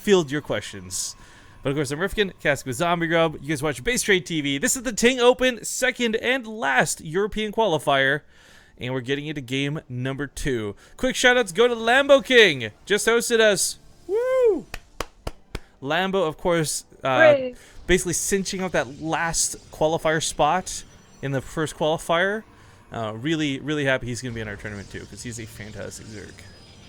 field your questions. But of course, I'm Rifkin, Cask with Zombie Grub. You guys watch Base Trade TV. This is the TING Open, second and last European qualifier. And we're getting into game number 2. Quick shoutouts go to Lambo King. Just hosted us. Woo! Lambo, of course, basically cinching out that last qualifier spot in the first qualifier. Really, really happy he's going to be in our tournament too, because he's a fantastic Zerg.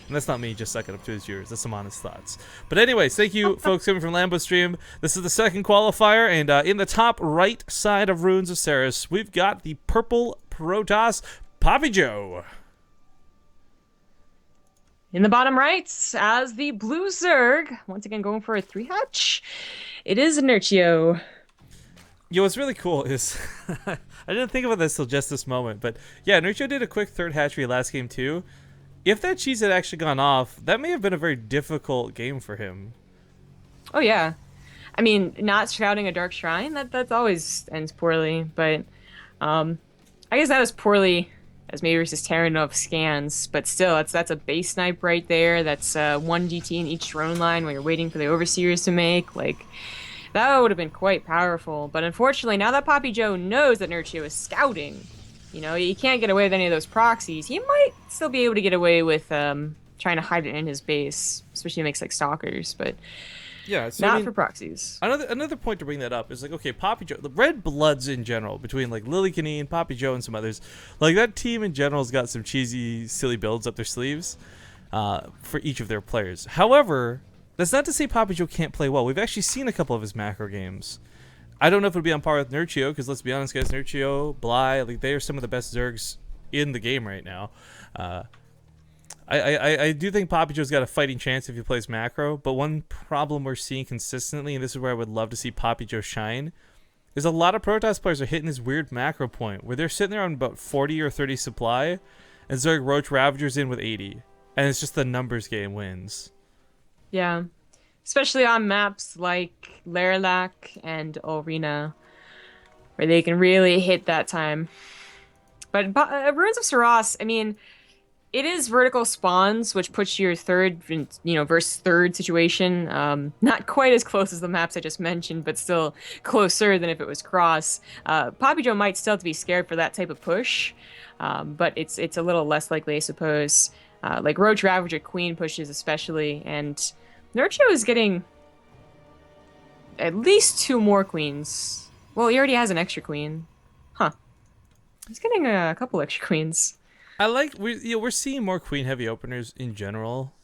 And that's not me just sucking up to his viewers. That's some honest thoughts. But anyways, thank you, folks, coming from Lambo Stream. This is the second qualifier, and in the top right side of Ruins of Ceres, we've got the purple Protoss PappiJoe. In the bottom right, as the blue Zerg, once again going for a 3-hatch, it is Nerchio. Yo, what's really cool is, I didn't think about this till just this moment, but yeah, Nerchio did a quick 3rd hatchery last game too. If that cheese had actually gone off, that may have been a very difficult game for him. Oh yeah. I mean, not scouting a Dark Shrine, that always ends poorly, but I guess that was poorly as maybe it's just tearing off scans, but still, that's a base snipe right there. That's 1 DT in each drone line while you're waiting for the overseers to make. Like, that would have been quite powerful. But unfortunately, now that PappiJoe knows that Nerchio is scouting, you know, he can't get away with any of those proxies. He might still be able to get away with trying to hide it in his base, especially makes like stalkers, but yeah, so, not for proxies. Another point to bring that up is like, okay, PappiJoe, the Red Bloods in general, between like Lily Canine, PappiJoe, and some others, like that team in general has got some cheesy, silly builds up their sleeves for each of their players. However, that's not to say PappiJoe can't play well. We've actually seen a couple of his macro games. I don't know if it'll be on par with Nerchio, because let's be honest, guys, Nerchio, Bly, like they are some of the best Zergs in the game right now. I do think PappiJoe's got a fighting chance if he plays macro, but one problem we're seeing consistently, and this is where I would love to see PappiJoe shine, is a lot of Protoss players are hitting this weird macro point where they're sitting there on about 40 or 30 supply, and Zerg Roach Ravagers in with 80, and it's just the numbers game wins. Yeah, especially on maps like Lerlac and Arena, where they can really hit that time. But Ruins of Ceres, I mean, it is vertical spawns, which puts your third, versus third situation. Not quite as close as the maps I just mentioned, but still closer than if it was cross. PappiJoe might still have to be scared for that type of push, but it's a little less likely, I suppose. Like Roach Ravager Queen pushes especially, and Nerchio is getting at least 2 more queens. Well, he already has an extra queen. Huh. He's getting a couple extra queens. I like we're seeing more queen heavy openers in general,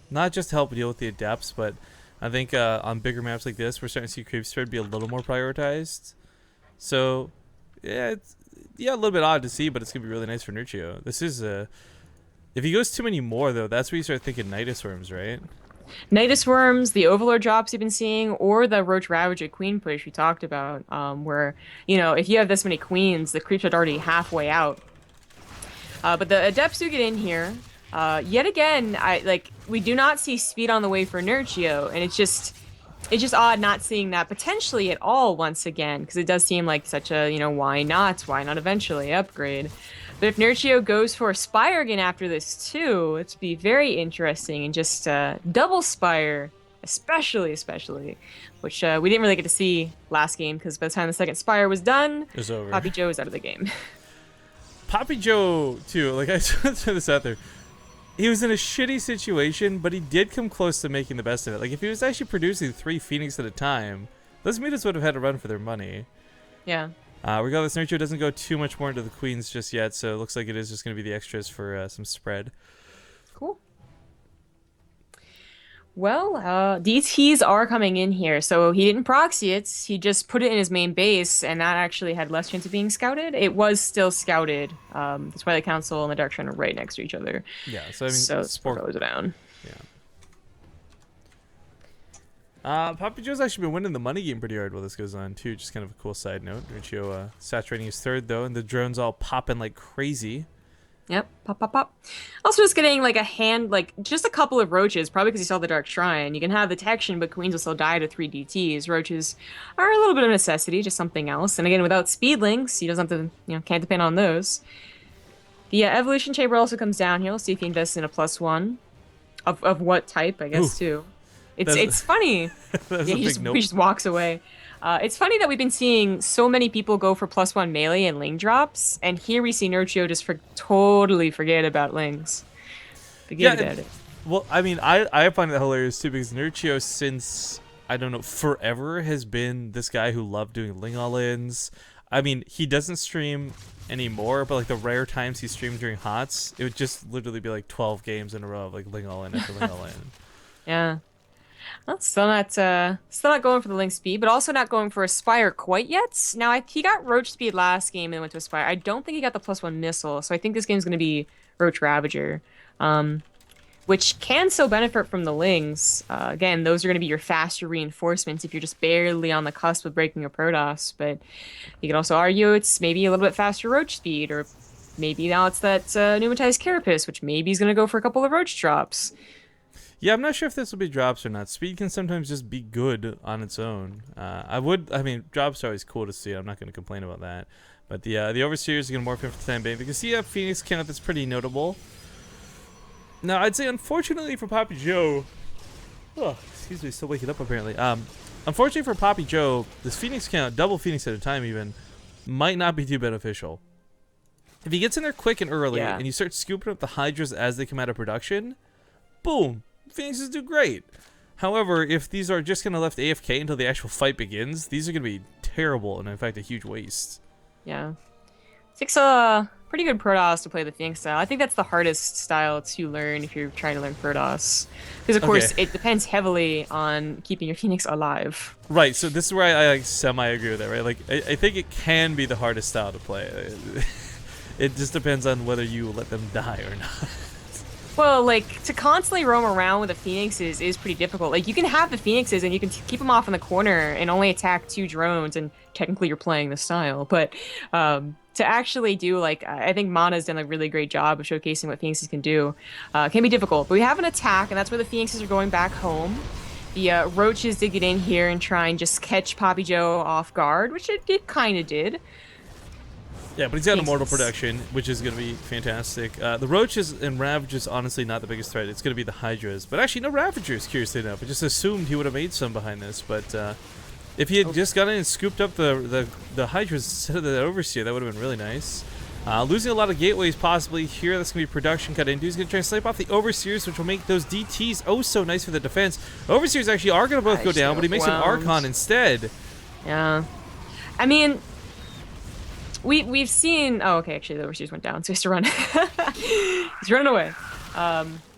not just to help deal with the adepts, but I think on bigger maps like this, we're starting to see creep spread be a little more prioritized. So yeah, it's a little bit odd to see, but it's gonna be really nice for Nerchio. This is if he goes too many more though, that's where you start thinking Nidus Worms, right? Nidus Worms, the Overlord drops you've been seeing, or the Roach Ravager Queen push we talked about, where, if you have this many queens, the creeps are already halfway out. But the Adepts do get in here. Yet again, we do not see speed on the way for Nerchio, and it's just odd not seeing that potentially at all once again, because it does seem like such a, why not eventually upgrade. But if Nerchio goes for a Spire again after this too, it'd be very interesting, and just double Spire, especially, which we didn't really get to see last game, because by the time the second Spire was done, it was over. PappiJoe was out of the game. PappiJoe too, like I throw this out there, he was in a shitty situation, but he did come close to making the best of it. Like if he was actually producing 3 Phoenix at a time, those mutas would have had to run for their money. Yeah. Regardless, Nerchio doesn't go too much more into the queens just yet, so it looks like it is just going to be the extras for some spread. Cool. Well, DTs are coming in here, so he didn't proxy it, he just put it in his main base, and that actually had less chance of being scouted. It was still scouted. The Twilight Council and the Dark Shrine are right next to each other. Yeah, so I mean, so Sport goes down. Yeah. PappiJoe's actually been winning the money game pretty hard while this goes on too. Just kind of a cool side note. Nerchio saturating his third though, and the drones all popping like crazy. Yep, pop, pop, pop. Also just getting like just a couple of roaches, probably because you saw the Dark Shrine. You can have detection, but queens will still die to 3 DTs. Roaches are a little bit of necessity, just something else. And again, without speedlings, he doesn't have to, can't depend on those. The Evolution Chamber also comes down here. We'll see if he invests in a +1. Of what type, I guess, too. It's funny. That's Yeah, a big nope. he just walks away. It's funny that we've been seeing so many people go for +1 melee and ling drops, and here we see Nerchio just totally forget about lings. Forget about it. Well, I mean, I find it hilarious too because Nerchio, since I don't know, forever has been this guy who loved doing ling all-ins. I mean, he doesn't stream anymore, but like the rare times he streamed during HOTS, it would just literally be like 12 games in a row of like ling all-in after ling all-in. Yeah. Well, still not going for the Link speed, but also not going for Aspire quite yet. Now, he got Roach speed last game and went to Aspire. I don't think he got the +1 missile, so I think this game's going to be Roach Ravager, which can still benefit from the Lings. Again, those are going to be your faster reinforcements if you're just barely on the cusp of breaking a Protoss, but you could also argue it's maybe a little bit faster Roach speed, or maybe now it's that pneumatized Carapace, which maybe he's going to go for a couple of Roach drops. Yeah, I'm not sure if this will be drops or not. Speed can sometimes just be good on its own. I mean, drops are always cool to see. I'm not going to complain about that. But the Overseers are going to morph in for the time being. You can see a Phoenix count that's pretty notable. Now, I'd say, unfortunately for PappiJoe... Oh, excuse me, still waking up apparently. Unfortunately for PappiJoe, this Phoenix count, double Phoenix at a time even, might not be too beneficial. If he gets in there quick and early, and you start scooping up the Hydras as they come out of production, boom! Phoenixes do great. However, if these are just going to left AFK until the actual fight begins, these are going to be terrible and in fact a huge waste. Yeah. It takes a pretty good Protoss to play the Phoenix style. I think that's the hardest style to learn if you're trying to learn Protoss. Because of course it depends heavily on keeping your Phoenix alive. Right, so this is where I like semi-agree with that, right? Like I think it can be the hardest style to play. It just depends on whether you let them die or not. Well, like, to constantly roam around with the Phoenixes is pretty difficult. Like, you can have the Phoenixes and you can keep them off in the corner and only attack 2 drones, and technically you're playing the style. But to actually do, like, I think Mana's done a really great job of showcasing what Phoenixes can do. Can be difficult. But we have an attack, and that's where the Phoenixes are going back home. The Roaches did get in here and try and just catch PappiJoe off guard, which it kind of did. Yeah, but he's got Immortal production, which is going to be fantastic. The Roaches and Ravagers, honestly, not the biggest threat. It's going to be the Hydras. But actually, no Ravagers, curiously enough. I just assumed he would have made some behind this. But if he had just gone in and scooped up the Hydras instead of the Overseer, that would have been really nice. Losing a lot of gateways, possibly. Here, that's going to be production cut into. He's going to try to snipe off the Overseers, which will make those DTs oh so nice for the defense. Overseers actually are going to both go down, but he makes an Archon instead. Yeah. I mean... We've seen... Oh, okay, actually, the Overseers went down, so he has to run. He's running away.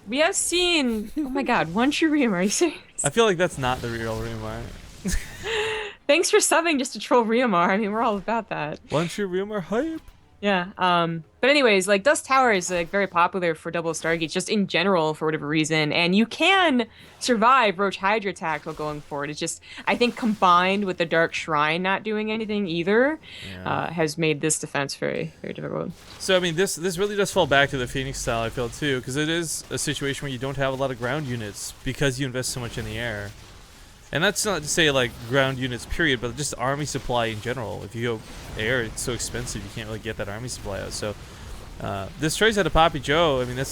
We have seen... Oh my god, one true Reamar, are you serious? I feel like that's not the real Reamar. Thanks for subbing just to troll Reamar. I mean, we're all about that. One true Reamar hype. Yeah, but anyways, like, Dust Tower is, like, very popular for double Stargates, just in general, for whatever reason, and you can survive Roach Hydra attack while going forward. It's just, I think, combined with the Dark Shrine not doing anything either, has made this defense very, very difficult. So, I mean, this really does fall back to the Phoenix style, I feel, too, because it is a situation where you don't have a lot of ground units because you invest so much in the air. And that's not to say, like, ground units, period, but just army supply in general. If you go air, it's so expensive, you can't really get that army supply out. So, this trades out of PappiJoe. I mean,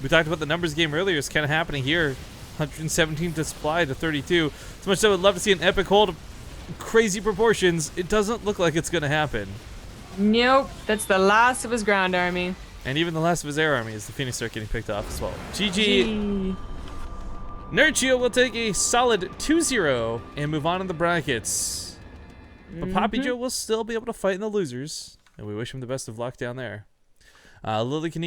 we talked about the numbers game earlier. It's kind of happening here. 117 to supply to 32. So much so I would love to see an epic hold of crazy proportions. It doesn't look like it's going to happen. Nope. That's the last of his ground army. And even the last of his air army as the Phoenix start getting picked off as well. GG. Nerchio will take a solid 2-0 and move on in the brackets. But PappiJoe will still be able to fight in the losers, and we wish him the best of luck down there. Lily can